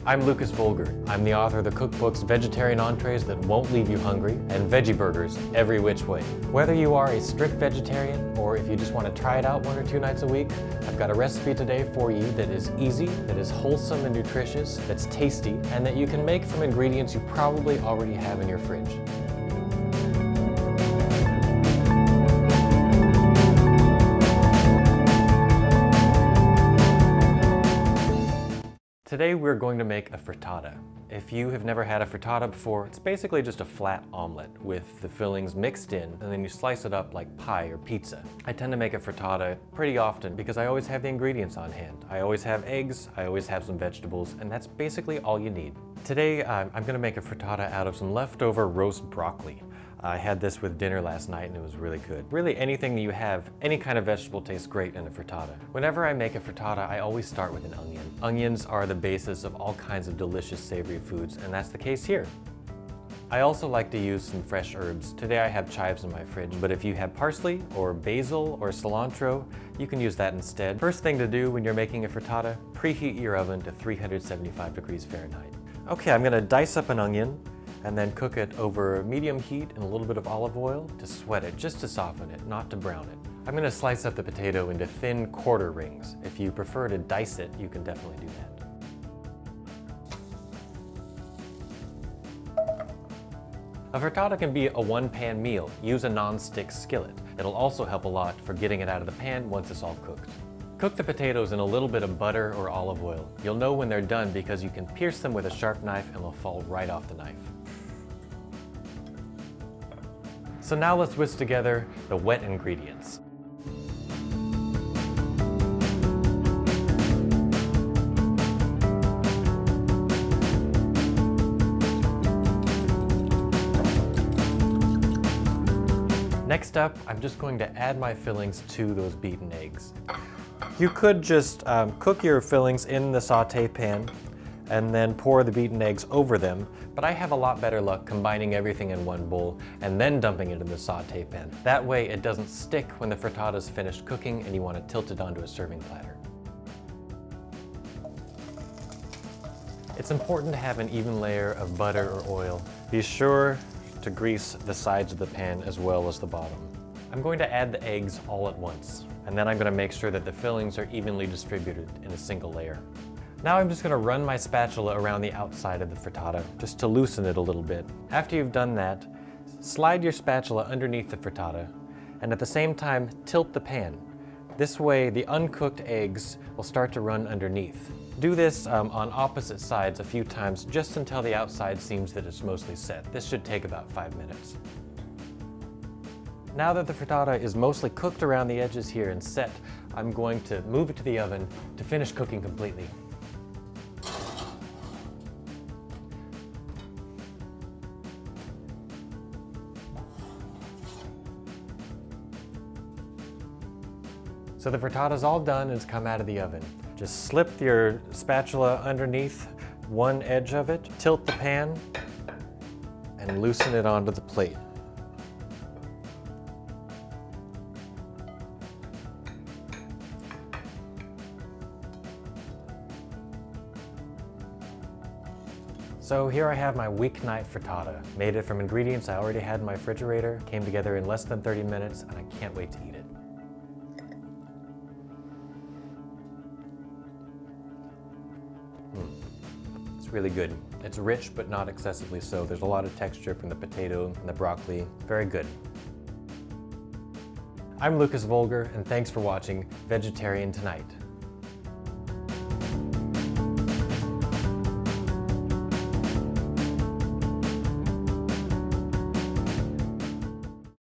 I'm Lukas Volger. I'm the author of the cookbooks Vegetarian Entrees That Won't Leave You Hungry and Veggie Burgers Every Which Way. Whether you are a strict vegetarian or if you just want to try it out 1 or 2 nights a week, I've got a recipe today for you that is easy, that is wholesome and nutritious, that's tasty, and that you can make from ingredients you probably already have in your fridge. Today we're going to make a frittata. If you have never had a frittata before, it's basically just a flat omelet with the fillings mixed in, and then you slice it up like pie or pizza. I tend to make a frittata pretty often because I always have the ingredients on hand. I always have eggs, I always have some vegetables, and that's basically all you need. Today I'm going to make a frittata out of some leftover roast broccoli. I had this with dinner last night and it was really good. Really anything that you have, any kind of vegetable tastes great in a frittata. Whenever I make a frittata, I always start with an onion. Onions are the basis of all kinds of delicious savory foods, and that's the case here. I also like to use some fresh herbs. Today I have chives in my fridge, but if you have parsley or basil or cilantro, you can use that instead. First thing to do when you're making a frittata, preheat your oven to 375 degrees Fahrenheit. Okay, I'm gonna dice up an onion and then cook it over medium heat in a little bit of olive oil to sweat it, just to soften it, not to brown it. I'm going to slice up the potato into thin quarter rings. If you prefer to dice it, you can definitely do that. A frittata can be a one-pan meal. Use a non-stick skillet. It'll also help a lot for getting it out of the pan once it's all cooked. Cook the potatoes in a little bit of butter or olive oil. You'll know when they're done because you can pierce them with a sharp knife and they'll fall right off the knife. So now let's whisk together the wet ingredients. Next up, I'm just going to add my fillings to those beaten eggs. You could just cook your fillings in the sauté pan and then pour the beaten eggs over them, but I have a lot better luck combining everything in one bowl and then dumping it in the sauté pan. That way it doesn't stick when the frittata's finished cooking and you want to tilt it onto a serving platter. It's important to have an even layer of butter or oil. Be sure to grease the sides of the pan as well as the bottom. I'm going to add the eggs all at once, and then I'm going to make sure that the fillings are evenly distributed in a single layer. Now I'm just going to run my spatula around the outside of the frittata, just to loosen it a little bit. After you've done that, slide your spatula underneath the frittata, and at the same time, tilt the pan. This way, the uncooked eggs will start to run underneath. Do this on opposite sides a few times, just until the outside seems that it's mostly set. This should take about 5 minutes. Now that the frittata is mostly cooked around the edges here and set, I'm going to move it to the oven to finish cooking completely. So the frittata's all done and it's come out of the oven. Just slip your spatula underneath one edge of it, tilt the pan, and loosen it onto the plate. So here I have my weeknight frittata. Made it from ingredients I already had in my refrigerator, came together in less than 30 minutes, and I can't wait to eat it. It's really good. It's rich, but not excessively so. There's a lot of texture from the potato and the broccoli. Very good. I'm Lukas Volger, and thanks for watching Vegetarian Tonight.